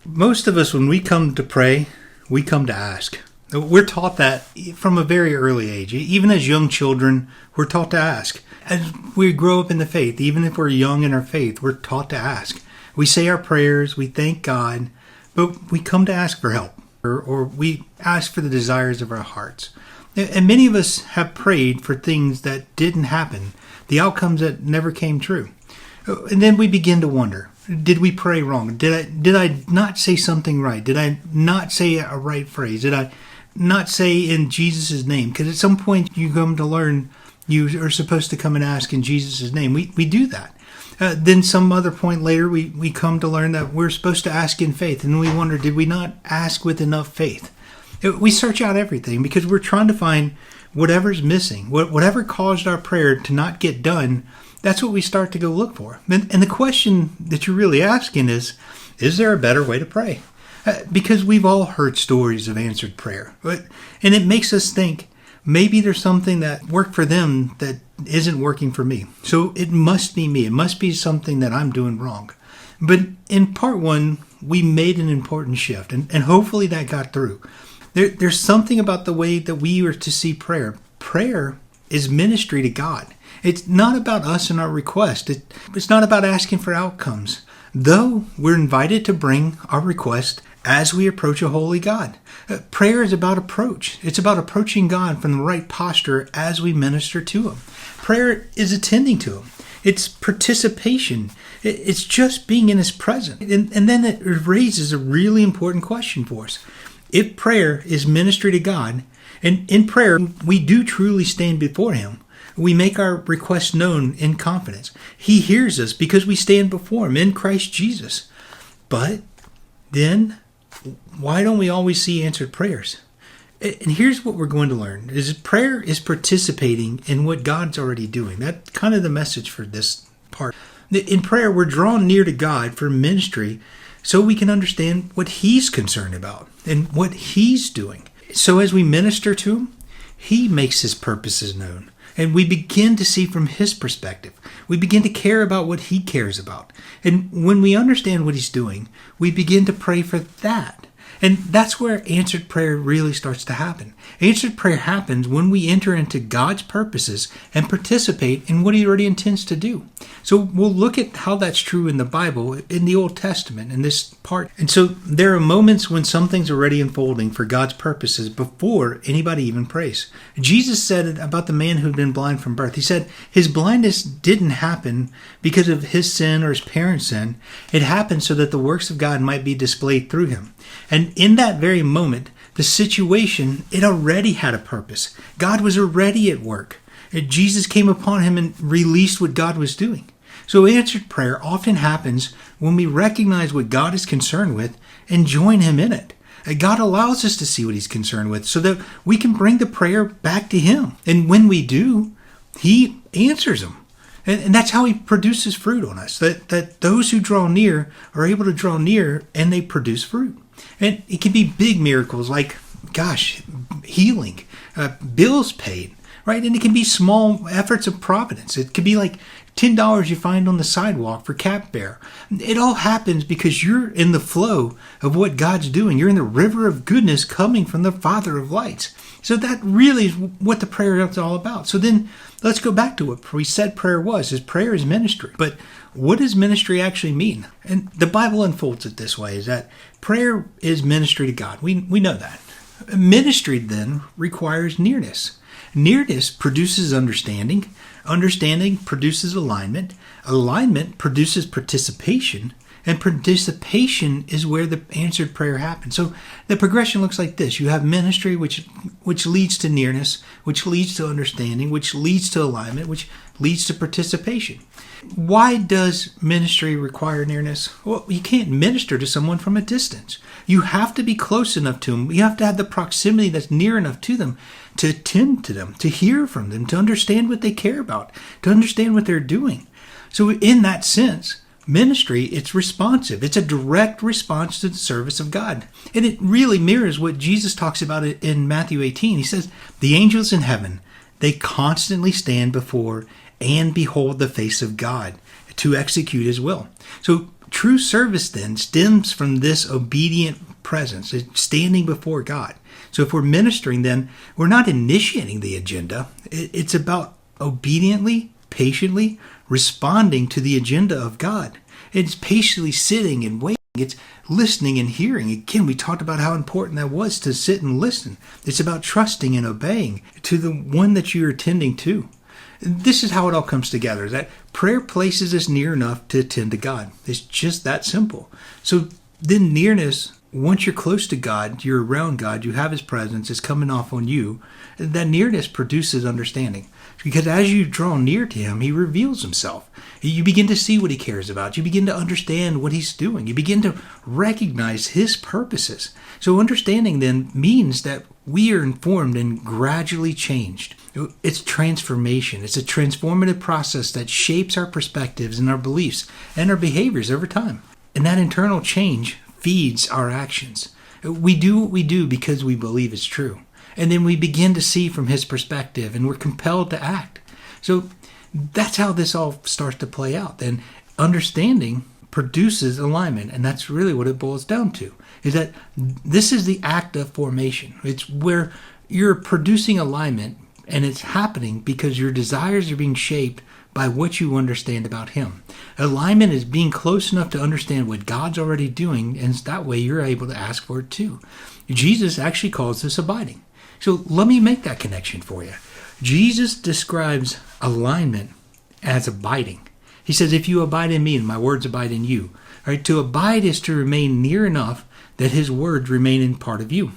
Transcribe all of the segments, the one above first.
Most of us, when we come to pray, we come to ask. We're taught that from a very early age. Even as young children, we're taught to ask. As we grow up in the faith, even if we're young in our faith, we're taught to ask. We say our prayers, we thank God, but we come to ask for help, or we ask for the desires of our hearts. And many of us have prayed for things that didn't happen, the outcomes that never came true. And then we begin to wonder, did we pray wrong? Did I not say something right? Did I not say a right phrase? Did I not say in Jesus' name? Because at some point you come to learn you are supposed to come and ask in Jesus' name. We do that. Then some other point later we come to learn that we're supposed to ask in faith. And we wonder, did we not ask with enough faith? We search out everything because we're trying to find whatever's missing. Whatever caused our prayer to not get done, that's what we start to go look for. And the question that you're really asking is there a better way to pray? Because we've all heard stories of answered prayer. And it makes us think, maybe there's something that worked for them that isn't working for me. So it must be me. It must be something that I'm doing wrong. But in part one, we made an important shift. And hopefully that got through. There's something about the way that we are to see prayer. Prayer is ministry to God. It's not about us and our request. It's not about asking for outcomes. Though we're invited to bring our request as we approach a holy God. Prayer is about approach. It's about approaching God from the right posture as we minister to Him. Prayer is attending to Him. It's participation. It's just being in His presence. And then it raises a really important question for us. If prayer is ministry to God, and in prayer we do truly stand before Him, we make our requests known in confidence. He hears us because we stand before Him in Christ Jesus. But then, why don't we always see answered prayers? And here's what we're going to learn, is prayer is participating in what God's already doing. That's kind of the message for this part. In prayer, we're drawn near to God for ministry so we can understand what He's concerned about and what He's doing. So as we minister to Him, He makes His purposes known. And we begin to see from His perspective. We begin to care about what He cares about. And when we understand what He's doing, we begin to pray for that. And that's where answered prayer really starts to happen. Answered prayer happens when we enter into God's purposes and participate in what He already intends to do. So we'll look at how that's true in the Bible, in the Old Testament, in this part. And so there are moments when something's already unfolding for God's purposes before anybody even prays. Jesus said it about the man who'd been blind from birth. He said his blindness didn't happen because of his sin or his parents' sin. It happened so that the works of God might be displayed through him. And in that very moment, the situation, it already had a purpose. God was already at work. Jesus came upon him and released what God was doing. So answered prayer often happens when we recognize what God is concerned with and join Him in it. God allows us to see what He's concerned with so that we can bring the prayer back to Him. And when we do, He answers them. And that's how He produces fruit on us, that those who draw near are able to draw near and they produce fruit. And it can be big miracles like, healing, bills paid, right? And it can be small efforts of providence. It could be like $10 you find on the sidewalk for Cap Bear. It all happens because you're in the flow of what God's doing. You're in the river of goodness coming from the Father of lights. So that really is what the prayer is all about. So then let's go back to what we said prayer was. Prayer is ministry. But what does ministry actually mean? And the Bible unfolds it this way, is that prayer is ministry to God. We know that. Ministry then requires nearness. Nearness produces understanding. Understanding produces alignment. Alignment produces participation. And participation is where the answered prayer happens. So the progression looks like this. You have ministry, which leads to nearness, which leads to understanding, which leads to alignment, which leads to participation. Why does ministry require nearness? Well, you can't minister to someone from a distance. You have to be close enough to them. You have to have the proximity that's near enough to them to attend to them, to hear from them, to understand what they care about, to understand what they're doing. So in that sense, ministry, it's responsive. It's a direct response to the service of God. And it really mirrors what Jesus talks about in Matthew 18. He says, the angels in heaven, they constantly stand before and behold the face of God to execute His will. So true service then stems from this obedient presence, standing before God. So if we're ministering, then we're not initiating the agenda. It's about obediently, patiently responding to the agenda of God. It's patiently sitting and waiting. It's listening and hearing. Again, we talked about how important that was to sit and listen. It's about trusting and obeying to the one that you're attending to. This is how it all comes together, that prayer places us near enough to attend to God. It's just that simple. So then nearness, once you're close to God, you're around God, you have his presence, it's coming off on you, that nearness produces understanding. Because as you draw near to him, he reveals himself. You begin to see what he cares about. You begin to understand what he's doing. You begin to recognize his purposes. So understanding then means that we are informed and gradually changed. It's transformation. It's a transformative process that shapes our perspectives and our beliefs and our behaviors over time. And that internal change feeds our actions. We do what we do because we believe it's true. And then we begin to see from his perspective, and we're compelled to act. So that's how this all starts to play out. And understanding produces alignment, and that's really what it boils down to, is that this is the act of formation. It's where you're producing alignment, and it's happening because your desires are being shaped by what you understand about him. Alignment is being close enough to understand what God's already doing, and that way you're able to ask for it too. Jesus actually calls this abiding. So let me make that connection for you. Jesus describes alignment as abiding. He says, if you abide in me and my words abide in you. All right, to abide is to remain near enough that his words remain in part of you.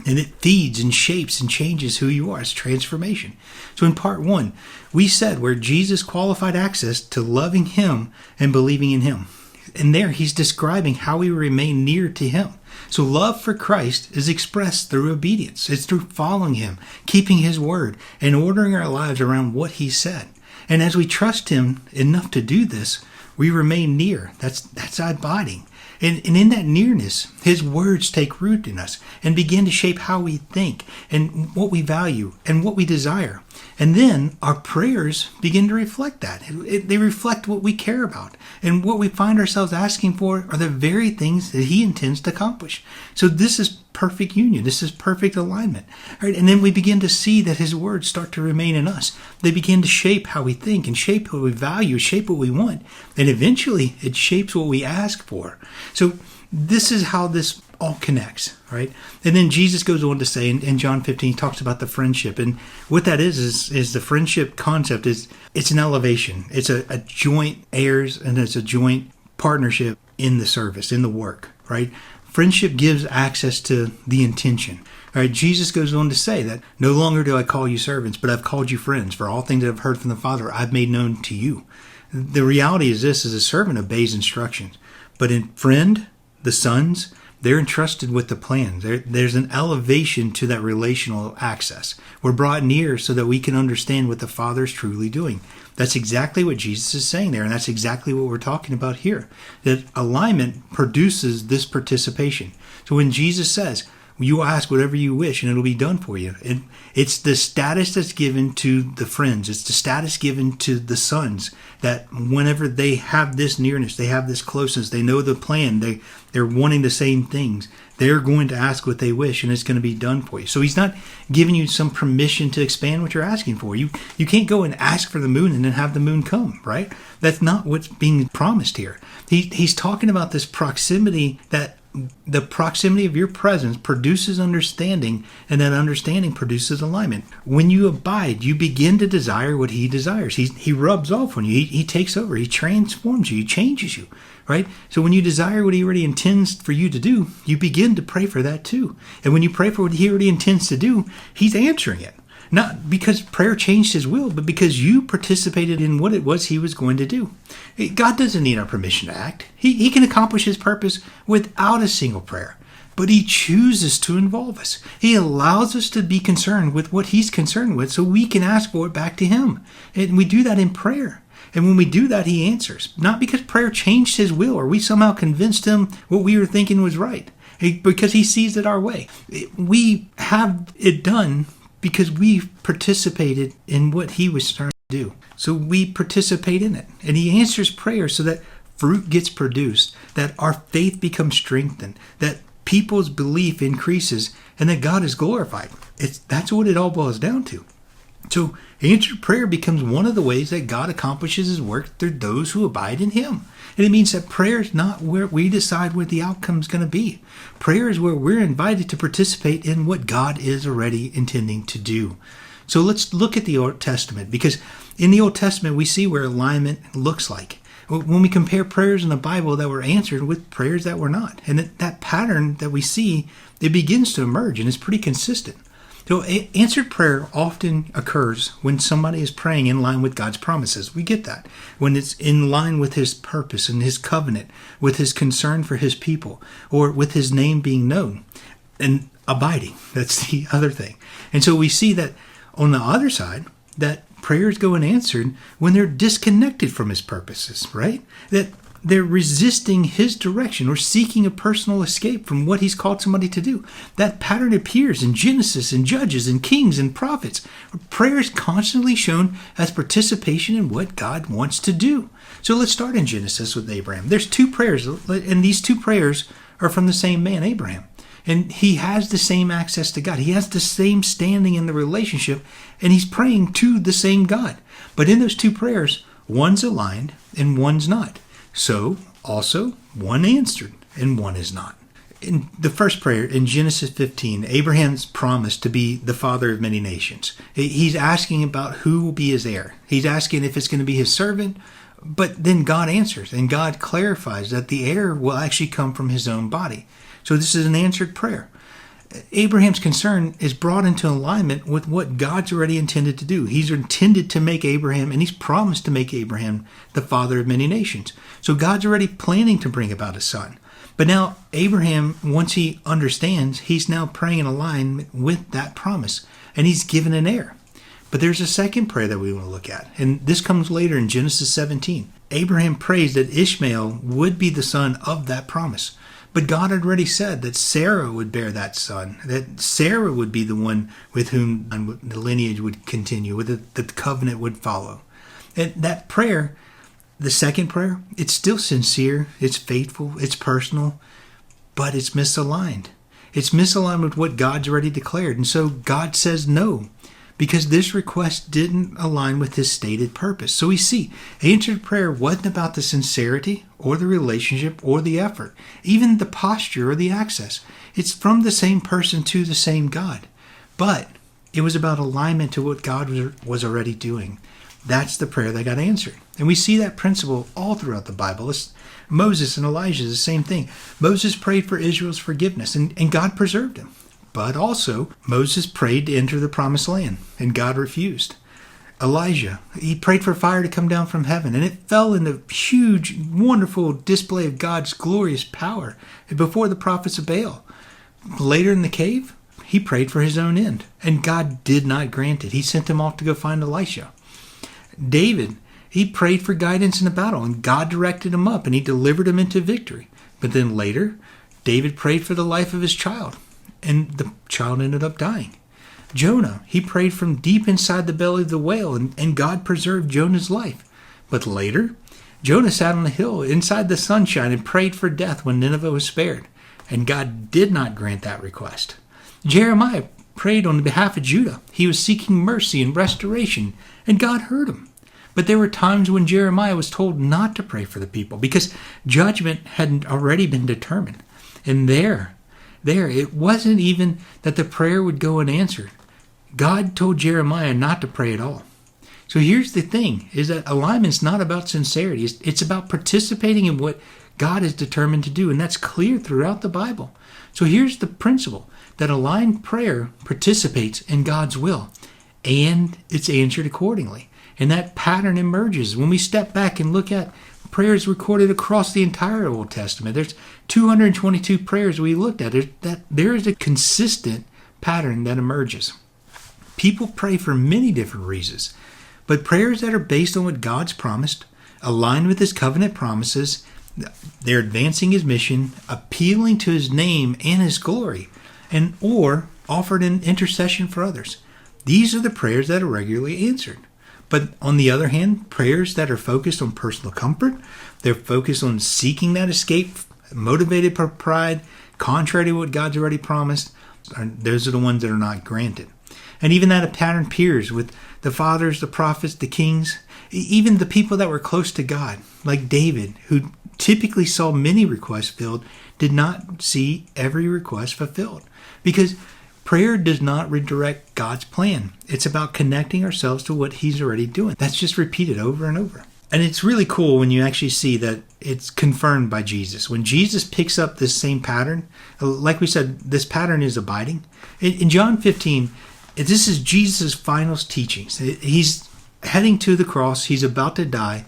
And it feeds and shapes and changes who you are. It's transformation. So in part 1, we said where Jesus qualified access to loving him and believing in him. And there he's describing how we remain near to him. So love for Christ is expressed through obedience. It's through following him, keeping his word, and ordering our lives around what he said. And as we trust him enough to do this, we remain near. That's abiding. And in that nearness, his words take root in us and begin to shape how we think and what we value and what we desire. And then our prayers begin to reflect that. They reflect what we care about. And what we find ourselves asking for are the very things that he intends to accomplish. So this is perfect union. This is perfect alignment. All right? And then we begin to see that his words start to remain in us. They begin to shape how we think and shape what we value, shape what we want. And eventually it shapes what we ask for. So this is how this all connects, right? And then Jesus goes on to say in John 15, he talks about the friendship. And what that is the friendship concept it's an elevation. It's a joint heirs and it's a joint partnership in the service, in the work, right? Friendship gives access to the intention. All right, Jesus goes on to say that no longer do I call you servants, but I've called you friends. For all things that I've heard from the Father, I've made known to you. The reality is this: is a servant obeys instructions, but in friend, the sons, they're entrusted with the plan. There's an elevation to that relational access. We're brought near so that we can understand what the Father's truly doing. That's exactly what Jesus is saying there, and that's exactly what we're talking about here. That alignment produces this participation. So when Jesus says, you ask whatever you wish and it'll be done for you. It's the status that's given to the friends. It's the status given to the sons that whenever they have this nearness, they have this closeness, they know the plan, they're wanting the same things, they're going to ask what they wish and it's going to be done for you. So he's not giving you some permission to expand what you're asking for. You can't go and ask for the moon and then have the moon come, right? That's not what's being promised here. He's talking about this proximity, that the proximity of your presence produces understanding, and that understanding produces alignment. When you abide, you begin to desire what he desires. He rubs off on you. He takes over. He transforms you. He changes you, right? So when you desire what he already intends for you to do, you begin to pray for that too. And when you pray for what he already intends to do, he's answering it. Not because prayer changed his will, but because you participated in what it was he was going to do. God doesn't need our permission to act. He can accomplish his purpose without a single prayer. But he chooses to involve us. He allows us to be concerned with what he's concerned with so we can ask for it back to him. And we do that in prayer. And when we do that, he answers. Not because prayer changed his will or we somehow convinced him what we were thinking was right. Because he sees it our way. We have it done because we participated in what he was trying to do. So we participate in it. And he answers prayer so that fruit gets produced, that our faith becomes strengthened, that people's belief increases, and that God is glorified. That's what it all boils down to. So answered prayer becomes one of the ways that God accomplishes his work through those who abide in him. And it means that prayer is not where we decide what the outcome is going to be. Prayer is where we're invited to participate in what God is already intending to do. So let's look at the Old Testament, because in the Old Testament we see where alignment looks like. When we compare prayers in the Bible that were answered with prayers that were not. And that pattern that we see, it begins to emerge and is pretty consistent. So answered prayer often occurs when somebody is praying in line with God's promises. We get that. When it's in line with his purpose and his covenant, with his concern for his people, or with his name being known and abiding. That's the other thing. And so we see that on the other side, that prayers go unanswered when they're disconnected from his purposes, right? That they're resisting his direction or seeking a personal escape from what he's called somebody to do. That pattern appears in Genesis and Judges and Kings and Prophets. Prayer is constantly shown as participation in what God wants to do. So let's start in Genesis with Abraham. There's two prayers, and these two prayers are from the same man, Abraham. And he has the same access to God. He has the same standing in the relationship, and he's praying to the same God. But in those two prayers, one's aligned and one's not. So, also, one answered and one is not. In the first prayer, in Genesis 15, Abraham's promised to be the father of many nations. He's asking about who will be his heir. He's asking if it's going to be his servant, but then God answers, and God clarifies that the heir will actually come from his own body. So this is an answered prayer. Abraham's concern is brought into alignment with what God's already intended to do. He's intended to make Abraham, and he's promised to make Abraham the father of many nations. So God's already planning to bring about a son. But now Abraham, once he understands, he's now praying in alignment with that promise, and he's given an heir. But there's a second prayer that we want to look at, and this comes later in Genesis 17. Abraham prays that Ishmael would be the son of that promise. But God had already said that Sarah would bear that son, that Sarah would be the one with whom the lineage would continue, with the covenant would follow. And that prayer, the second prayer, it's still sincere, it's faithful, it's personal, but it's misaligned. It's misaligned with what God's already declared. And so God says no, because this request didn't align with his stated purpose. So we see, answered prayer wasn't about the sincerity or the relationship or the effort, even the posture or the access. It's from the same person to the same God. But it was about alignment to what God was already doing. That's the prayer that got answered. And we see that principle all throughout the Bible. Moses and Elijah is the same thing. Moses prayed for Israel's forgiveness, and God preserved him. But also, Moses prayed to enter the promised land, and God refused. Elijah, he prayed for fire to come down from heaven, and it fell in a huge, wonderful display of God's glorious power before the prophets of Baal. Later in the cave, he prayed for his own end, and God did not grant it. He sent him off to go find Elisha. David, he prayed for guidance in the battle, and God directed him up, and he delivered him into victory. But then later, David prayed for the life of his child, and the child ended up dying. Jonah, he prayed from deep inside the belly of the whale, and God preserved Jonah's life. But later, Jonah sat on a hill inside the sunshine and prayed for death when Nineveh was spared, and God did not grant that request. Jeremiah prayed on behalf of Judah. He was seeking mercy and restoration, and God heard him. But there were times when Jeremiah was told not to pray for the people because judgment had already been determined. And there, it wasn't even that the prayer would go unanswered. God told Jeremiah not to pray at all. So here's the thing, is that alignment's not about sincerity. It's about participating in what God is determined to do, and that's clear throughout the Bible. So here's the principle, that aligned prayer participates in God's will, and it's answered accordingly. And that pattern emerges when we step back and look at prayers recorded across the entire Old Testament. There's 222 prayers we looked at. There is a consistent pattern that emerges. People pray for many different reasons, but prayers that are based on what God's promised, aligned with his covenant promises, they're advancing his mission, appealing to his name and his glory, or offered in intercession for others. These are the prayers that are regularly answered. But on the other hand, prayers that are focused on personal comfort, they're focused on seeking that escape, motivated by pride, contrary to what God's already promised, those are the ones that are not granted. And even that pattern appears with the fathers, the prophets, the kings, even the people that were close to God, like David, who typically saw many requests filled, did not see every request fulfilled. Because prayer does not redirect God's plan. It's about connecting ourselves to what He's already doing. That's just repeated over and over. And it's really cool when you actually see that it's confirmed by Jesus. When Jesus picks up this same pattern, like we said, this pattern is abiding. In John 15, this is Jesus' final teachings. He's heading to the cross. He's about to die,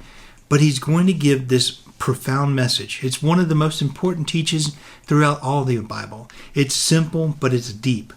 but He's going to give this profound message. It's one of the most important teachings throughout all the Bible. It's simple, but it's deep.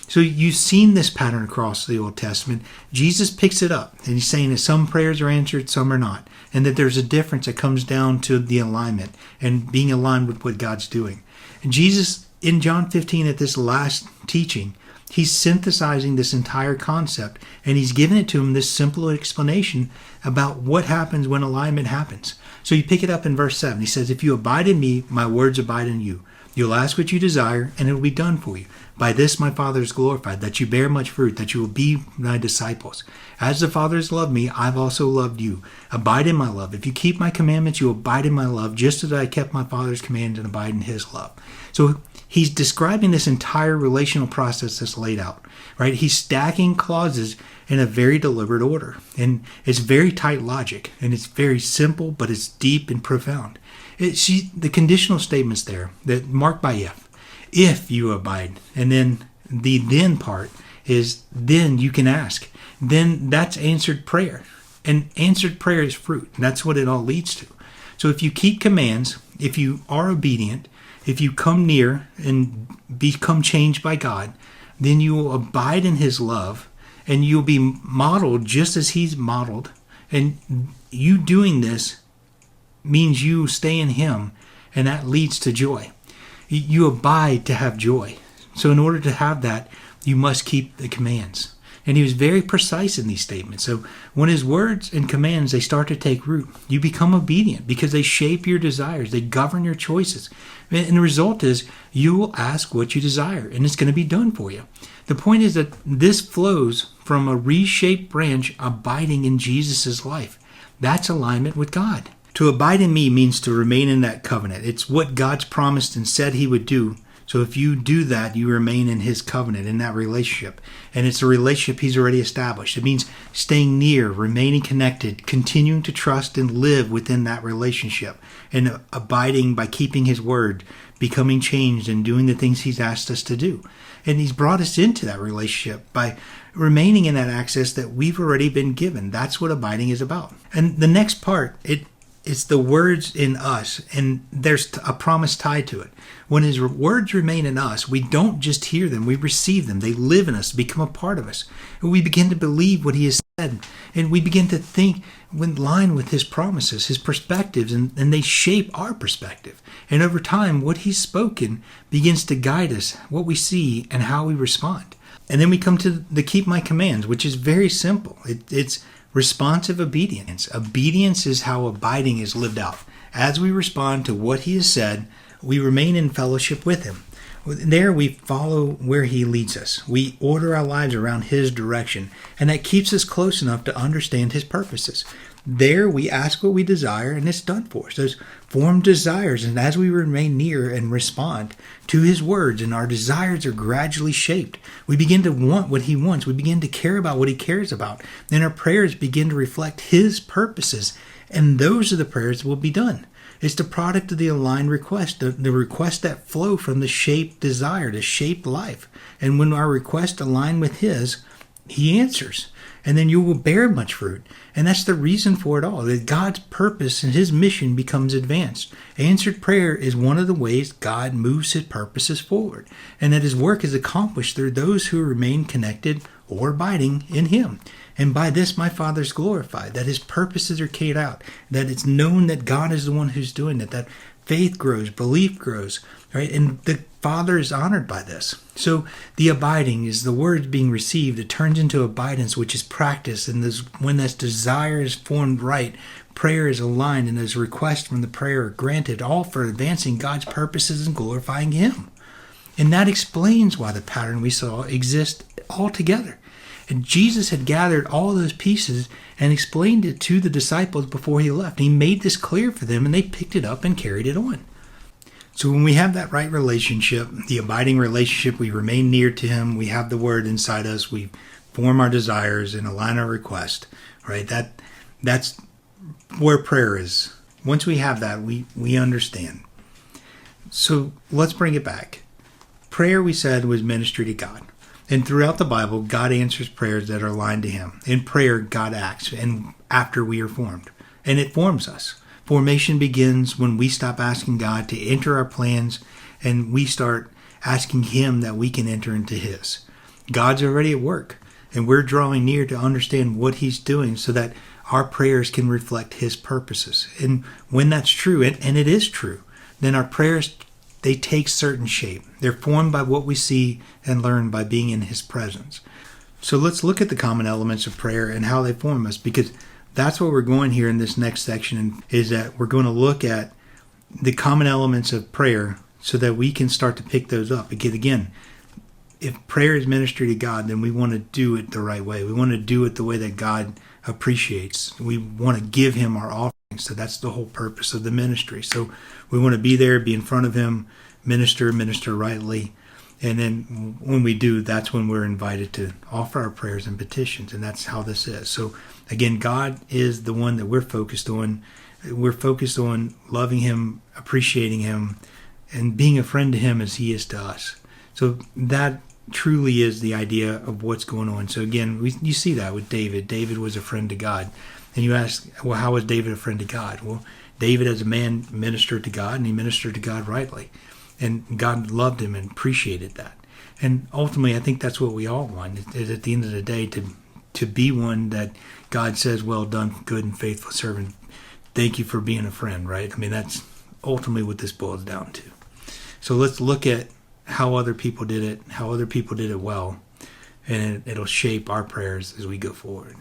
So you've seen this pattern across the Old Testament. Jesus picks it up, and He's saying that some prayers are answered, some are not, and that there's a difference that comes down to the alignment and being aligned with what God's doing. And Jesus, in John 15, at this last teaching, He's synthesizing this entire concept, and He's giving it to him this simple explanation about what happens when alignment happens. So you pick it up in verse 7. He says, "If you abide in me, my words abide in you. You'll ask what you desire, and it will be done for you. By this my Father is glorified, that you bear much fruit, that you will be my disciples. As the Father has loved me, I've also loved you. Abide in my love. If you keep my commandments, you abide in my love, just as I kept my Father's command and abide in His love." So He's describing this entire relational process that's laid out, right? He's stacking clauses in a very deliberate order. And it's very tight logic, and it's very simple, but it's deep and profound. The conditional statements there that marked by if you abide, and then the then part is then you can ask. Then that's answered prayer. And answered prayer is fruit. And that's what it all leads to. So if you keep commands, if you are obedient, if you come near and become changed by God, then you will abide in His love, and you'll be modeled just as He's modeled. And you doing this means you stay in Him, and that leads to joy. You abide to have joy. So in order to have that, you must keep the commands. And He was very precise in these statements. So when His words and commands, they start to take root, you become obedient because they shape your desires. They govern your choices. And the result is you will ask what you desire, and it's going to be done for you. The point is that this flows from a reshaped branch abiding in Jesus' life. That's alignment with God. To abide in me means to remain in that covenant. It's what God's promised and said He would do. So if you do that, you remain in His covenant, in that relationship. And it's a relationship He's already established. It means staying near, remaining connected, continuing to trust and live within that relationship, and abiding by keeping His word, becoming changed and doing the things He's asked us to do. And He's brought us into that relationship by remaining in that access that we've already been given. That's what abiding is about. And the next part, it's the words in us, and there's a promise tied to it. When His words remain in us, we don't just hear them, we receive them. They live in us, become a part of us. And we begin to believe what He has said, and we begin to think in line with His promises, His perspectives, and they shape our perspective. And over time, what He's spoken begins to guide us, what we see, and how we respond. And then we come to the keep my commands, which is very simple. It's responsive obedience. Obedience is how abiding is lived out. As we respond to what He has said, we remain in fellowship with Him. There we follow where He leads us. We order our lives around His direction, and that keeps us close enough to understand His purposes. There we ask what we desire, and it's done for us. Those formed desires, and as we remain near and respond to His words, and our desires are gradually shaped, we begin to want what He wants. We begin to care about what He cares about. Then our prayers begin to reflect His purposes, and those are the prayers that will be done. It's the product of the aligned request, the requests that flow from the shaped desire, the shaped life. And when our requests align with His, He answers. And then you will bear much fruit. And that's the reason for it all, that God's purpose and His mission becomes advanced. Answered prayer is one of the ways God moves His purposes forward, and that His work is accomplished through those who remain connected or abiding in Him. And by this my Father is glorified, that His purposes are carried out, that it's known that God is the one who's doing it, that faith grows, belief grows, right? And the Father is honored by this. So the abiding is the word being received. It turns into abidance, which is practice. And when this desire is formed right, prayer is aligned, and those requests from the prayer are granted, all for advancing God's purposes and glorifying Him. And that explains why the pattern we saw exists altogether. And Jesus had gathered all those pieces and explained it to the disciples before He left. He made this clear for them, and they picked it up and carried it on. So when we have that right relationship, the abiding relationship, we remain near to Him, we have the Word inside us, we form our desires and align our request, right? That's where prayer is. Once we have that, we understand. So let's bring it back. Prayer, we said, was ministry to God. And throughout the Bible, God answers prayers that are aligned to Him. In prayer, God acts, and after we are formed. And it forms us. Formation begins when we stop asking God to enter our plans, and we start asking Him that we can enter into His. God's already at work, and we're drawing near to understand what He's doing so that our prayers can reflect His purposes. And when that's true, and it is true, then our prayers, they take certain shape. They're formed by what we see and learn by being in His presence. So let's look at the common elements of prayer and how they form us, because that's what we're going here in this next section, is that we're going to look at the common elements of prayer so that we can start to pick those up. Because again, if prayer is ministry to God, then we want to do it the right way. We want to do it the way that God appreciates. We want to give Him our offerings. So that's the whole purpose of the ministry. So we want to be there, be in front of Him, minister rightly. And then when we do, that's when we're invited to offer our prayers and petitions. And that's how this is. So again, God is the one that we're focused on. We're focused on loving Him, appreciating Him, and being a friend to Him as He is to us. So that truly is the idea of what's going on. So again, you see that with David. David was a friend to God. And you ask, well, how was David a friend to God? Well, David as a man ministered to God, and he ministered to God rightly. And God loved him and appreciated that. And ultimately, I think that's what we all want, is at the end of the day to be one that God says, well done, good and faithful servant. Thank you for being a friend, right? I mean, that's ultimately what this boils down to. So let's look at how other people did it, how other people did it well, and it'll shape our prayers as we go forward.